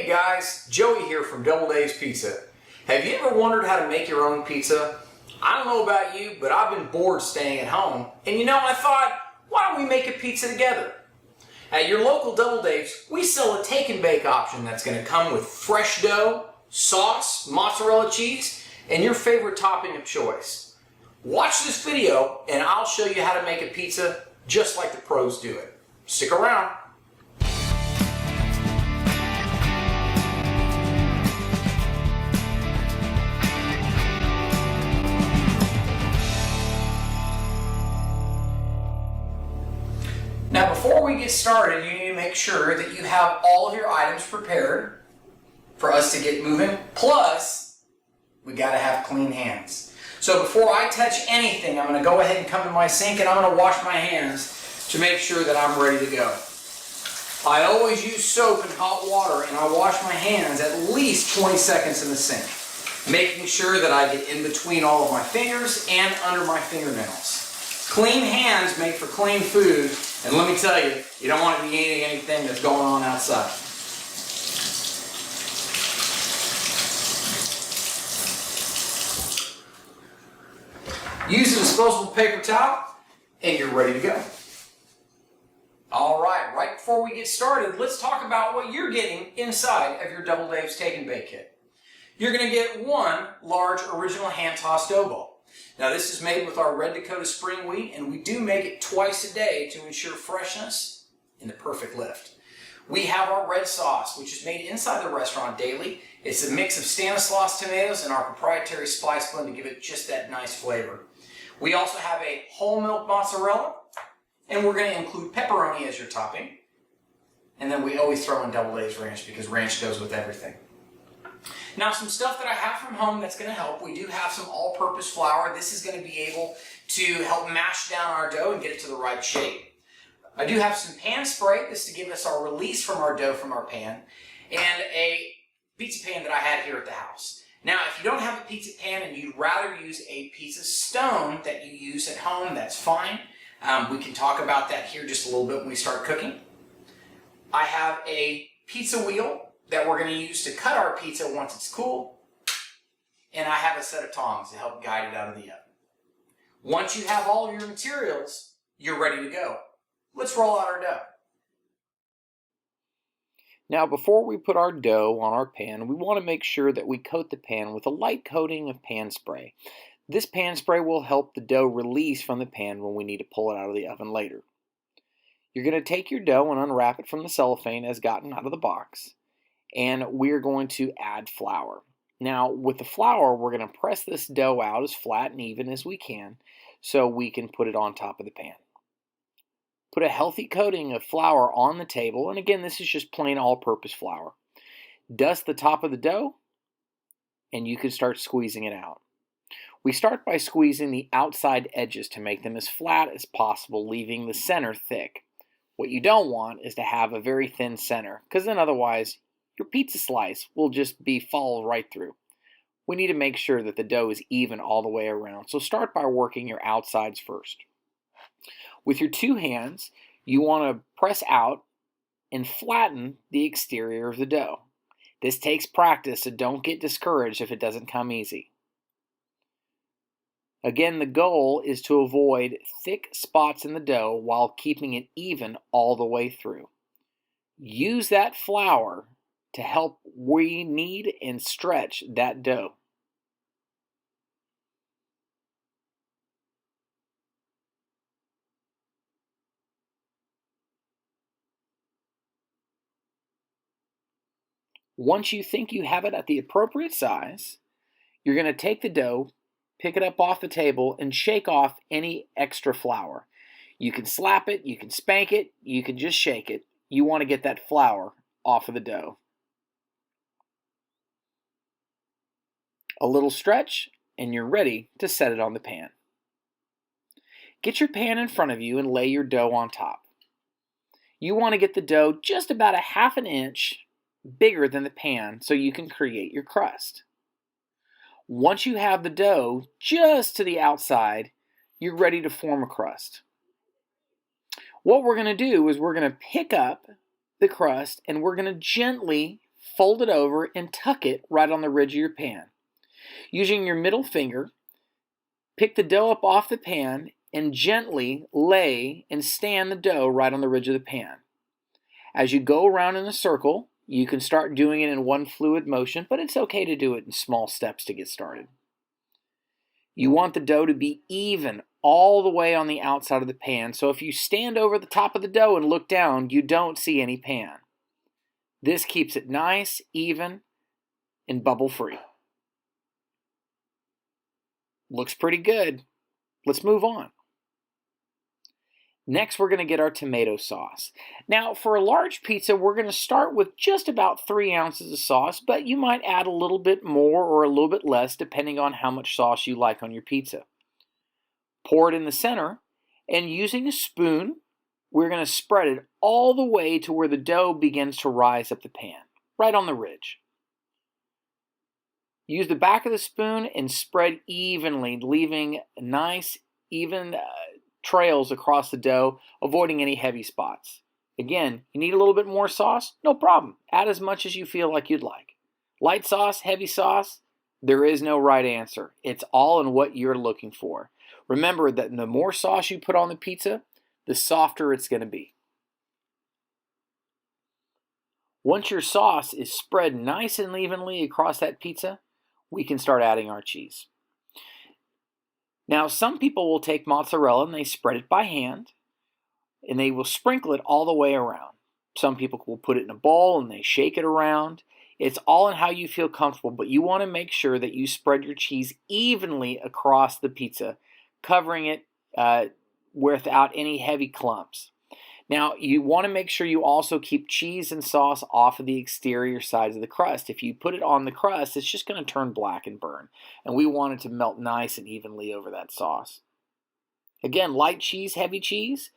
guys, Joey here from DoubleDave's Pizza. Have you ever wondered how to make your own pizza? I don't know about you, but I've been bored staying at home. And I thought, why don't we make a pizza together? At your local DoubleDave's, we sell a take and bake option that's going to come with fresh dough, sauce, mozzarella cheese, and your favorite topping of choice. Watch this video and I'll show you how to make a pizza just like the pros do it. Stick around. Now before we get started, you need to make sure that you have all of your items prepared for us to get moving. Plus, we got to have clean hands. So before I touch anything, I'm going to go ahead and come to my sink and I'm going to wash my hands to make sure that I'm ready to go. I always use soap and hot water and I wash my hands at least 20 seconds in the sink, making sure that I get in between all of my fingers and under my fingernails. Clean hands make for clean food, and let me tell you, you don't want to be eating anything that's going on outside. Use a disposable paper towel, and you're ready to go. All right before we get started, let's talk about what you're getting inside of your DoubleDave's Take and Bake Kit. You're going to get one large original hand-tossed dough ball. Now this is made with our Red Dakota spring wheat, and we do make it twice a day to ensure freshness and the perfect lift. We have our red sauce, which is made inside the restaurant daily. It's a mix of Stanislaus tomatoes and our proprietary spice blend to give it just that nice flavor. We also have a whole milk mozzarella, and we're going to include pepperoni as your topping. And then we always throw in DoubleDave's ranch because ranch goes with everything. Now some stuff that I have from home that's going to help. We do have some all-purpose flour. This is going to be able to help mash down our dough and get it to the right shape. I do have some pan spray. This is to give us our release from our dough from our pan. And a pizza pan that I had here at the house. Now if you don't have a pizza pan and you'd rather use a pizza stone that you use at home, that's fine. We can talk about that here just a little bit when we start cooking. I have a pizza wheel that we're going to use to cut our pizza once it's cool. And I have a set of tongs to help guide it out of the oven. Once you have all of your materials, you're ready to go. Let's roll out our dough. Now before we put our dough on our pan, we want to make sure that we coat the pan with a light coating of pan spray. This pan spray will help the dough release from the pan when we need to pull it out of the oven later. You're going to take your dough and unwrap it from the cellophane as gotten out of the box. And we're going to add flour. Now with the flour, we're going to press this dough out as flat and even as we can so we can put it on top of the pan. Put a healthy coating of flour on the table, and again this is just plain all-purpose flour. Dust the top of the dough and you can start squeezing it out. We start by squeezing the outside edges to make them as flat as possible, leaving the center thick. What you don't want is to have a very thin center, because then otherwise your pizza slice will just fall right through. We need to make sure that the dough is even all the way around, so start by working your outsides first. With your two hands, you want to press out and flatten the exterior of the dough. This takes practice, so don't get discouraged if it doesn't come easy. Again, the goal is to avoid thick spots in the dough while keeping it even all the way through. Use that flour to help knead and stretch that dough. Once you think you have it at the appropriate size, you're going to take the dough, pick it up off the table, and shake off any extra flour. You can slap it, you can spank it, you can just shake it. You want to get that flour off of the dough. A little stretch, and you're ready to set it on the pan. Get your pan in front of you and lay your dough on top. You want to get the dough just about a half an inch bigger than the pan so you can create your crust. Once you have the dough just to the outside, you're ready to form a crust. What we're going to do is we're going to pick up the crust and we're going to gently fold it over and tuck it right on the ridge of your pan. Using your middle finger, pick the dough up off the pan and gently lay and stand the dough right on the ridge of the pan. As you go around in a circle, you can start doing it in one fluid motion, but it's okay to do it in small steps to get started. You want the dough to be even all the way on the outside of the pan, so if you stand over the top of the dough and look down, you don't see any pan. This keeps it nice, even, and bubble-free. Looks pretty good. Let's move on. Next, we're going to get our tomato sauce. Now, for a large pizza, we're going to start with just about 3 ounces of sauce, but you might add a little bit more or a little bit less depending on how much sauce you like on your pizza. Pour it in the center, and using a spoon, we're going to spread it all the way to where the dough begins to rise up the pan, right on the ridge. Use the back of the spoon and spread evenly, leaving nice, even trails across the dough, avoiding any heavy spots. Again, you need a little bit more sauce? No problem. Add as much as you feel like you'd like. Light sauce, heavy sauce, there is no right answer. It's all in what you're looking for. Remember that the more sauce you put on the pizza, the softer it's going to be. Once your sauce is spread nice and evenly across that pizza, we can start adding our cheese. Now, some people will take mozzarella and they spread it by hand, and they will sprinkle it all the way around. Some people will put it in a bowl and they shake it around. It's all in how you feel comfortable, but you want to make sure that you spread your cheese evenly across the pizza, covering it without any heavy clumps. Now, you want to make sure you also keep cheese and sauce off of the exterior sides of the crust. If you put it on the crust, it's just going to turn black and burn. And we want it to melt nice and evenly over that sauce. Again, light cheese, heavy cheese,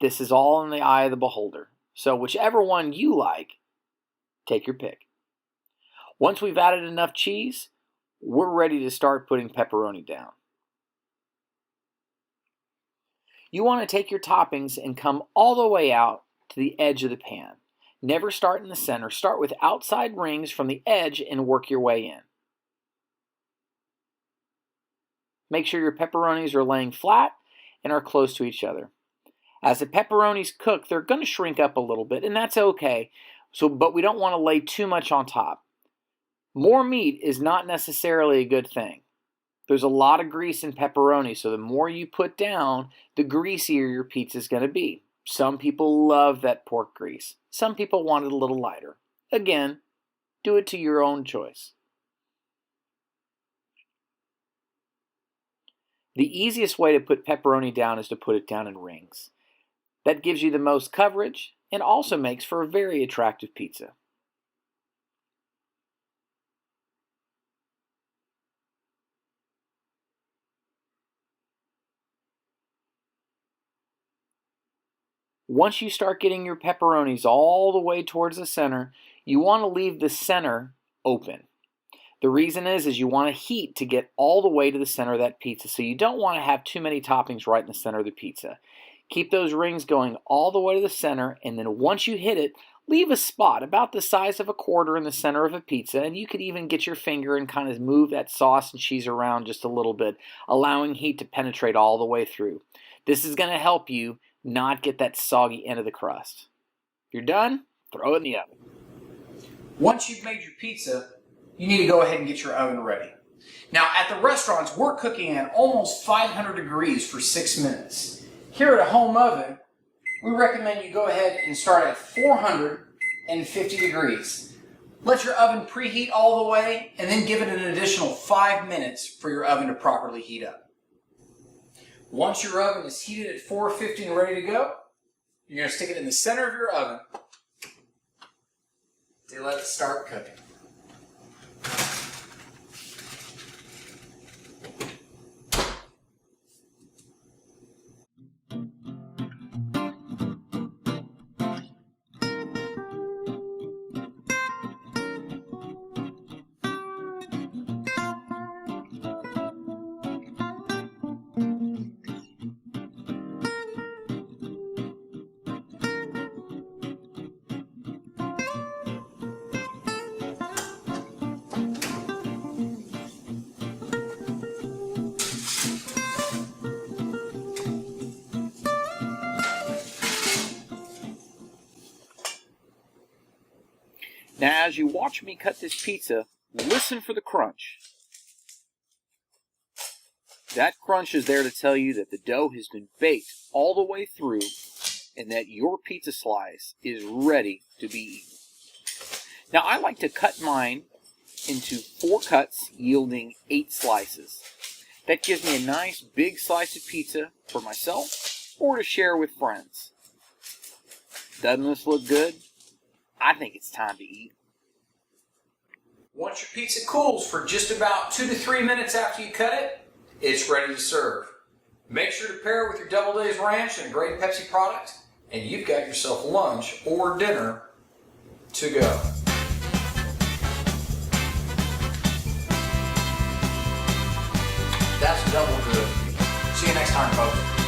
this is all in the eye of the beholder. So whichever one you like, take your pick. Once we've added enough cheese, we're ready to start putting pepperoni down. You want to take your toppings and come all the way out to the edge of the pan. Never start in the center. Start with outside rings from the edge and work your way in. Make sure your pepperonis are laying flat and are close to each other. As the pepperonis cook, they're going to shrink up a little bit, and that's okay. But we don't want to lay too much on top. More meat is not necessarily a good thing. There's a lot of grease in pepperoni, so the more you put down, the greasier your pizza is going to be. Some people love that pork grease. Some people want it a little lighter. Again, do it to your own choice. The easiest way to put pepperoni down is to put it down in rings. That gives you the most coverage and also makes for a very attractive pizza. Once you start getting your pepperonis all the way towards the center, you want to leave the center open. The reason is you want heat to get all the way to the center of that pizza, so you don't want to have too many toppings right in the center of the pizza. Keep those rings going all the way to the center, and then once you hit it, leave a spot about the size of a quarter in the center of a pizza, and you could even get your finger and kind of move that sauce and cheese around just a little bit, allowing heat to penetrate all the way through. This is going to help you not get that soggy end of the crust. If you're done, throw it in the oven. Once you've made your pizza, you need to go ahead and get your oven ready. Now, at the restaurants, we're cooking at almost 500 degrees for 6 minutes. Here at a home oven, we recommend you go ahead and start at 450 degrees. Let your oven preheat all the way, and then give it an additional 5 minutes for your oven to properly heat up. Once your oven is heated at 450 and ready to go, you're going to stick it in the center of your oven to let it start cooking. Now, as you watch me cut this pizza, listen for the crunch. That crunch is there to tell you that the dough has been baked all the way through and that your pizza slice is ready to be eaten. Now, I like to cut mine into 4 cuts, yielding 8 slices. That gives me a nice big slice of pizza for myself or to share with friends. Doesn't this look good? I think it's time to eat. Once your pizza cools for just about 2 to 3 minutes after you cut it, it's ready to serve. Make sure to pair it with your Double Dave's ranch and a great Pepsi product, and you've got yourself lunch or dinner to go. That's double good. See you next time, folks.